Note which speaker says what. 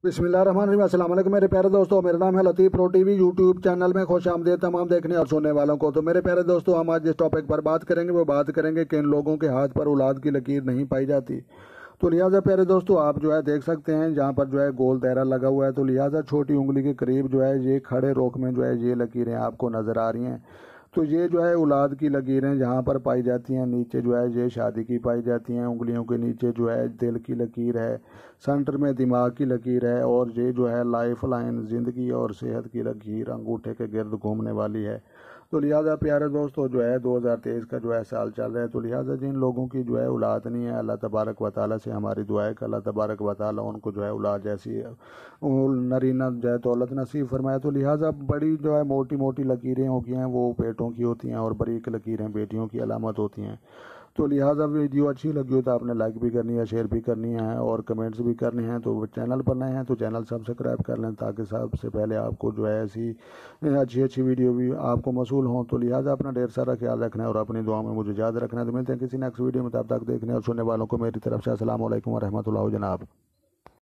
Speaker 1: बिस्मिल्लाहिर्रहमानिर्रहीम। अस्सलाम वालेकुम मेरे प्यारे दोस्तों, मेरा नाम है लतीफ़ प्रो टीवी। यूट्यूब चैनल में खुश आमदीद तमाम देखने और सुनने वालों को। तो मेरे प्यारे दोस्तों, हम आज जिस टॉपिक पर बात करेंगे वो बात करेंगे कि इन लोगों के हाथ पर औलाद की लकीर नहीं पाई जाती। तो लिहाजा प्यारे दोस्तों, आप जो है देख सकते हैं जहाँ पर जो है गोल दायरा लगा हुआ है, तो लिहाजा छोटी उंगली के करीब जो है ये खड़े रोक में जो है ये लकीरें आपको नज़र आ रही हैं। तो ये जो है औलाद की लकीरें जहाँ पर पाई जाती हैं, नीचे जो है ये शादी की पाई जाती हैं। उंगलियों के नीचे जो है दिल की लकीर है, सेंटर में दिमाग की लकीर है, और ये जो है लाइफ लाइन ज़िंदगी और सेहत की लकीर अंगूठे के गिर्द घूमने वाली है। तो लिहाजा प्यारे दोस्तों, जो है 2023 का जो है साल चल रहा है, तो लिहाजा जिन लोगों की जो है औलाद नहीं है, अल्लाह तबारक व तआला से हमारी दुआ है कि अल्लाह तबारक व तआला उनको जो है औलाद जैसी नरीना जो है दौलत नसीब फरमाए। तो लिहाजा बड़ी जो है मोटी मोटी लकीरें होती हैं वो पेटों की होती हैं, और बारीक लकीरें बेटियों की अलामत होती हैं। तो लिहाजा वीडियो अच्छी लगी हो तो आपने लाइक भी करनी है, शेयर भी करनी है, और कमेंट्स भी करने हैं। तो चैनल पर नए हैं तो चैनल सब्सक्राइब कर लें, ताकि सबसे पहले आपको जो है ऐसी अच्छी अच्छी वीडियो भी आपको मौसूल हों। तो लिहाजा अपना ढेर सारा ख्याल रखना है और अपनी दुआ में मुझे याद रखना है। तो मिलते हैं किसी नेक्स्ट वीडियो में, तब तक देखने और सुनने वालों को मेरी तरफ से अस्सलाम वालेकुम व रहमतुल्लाह जनाब।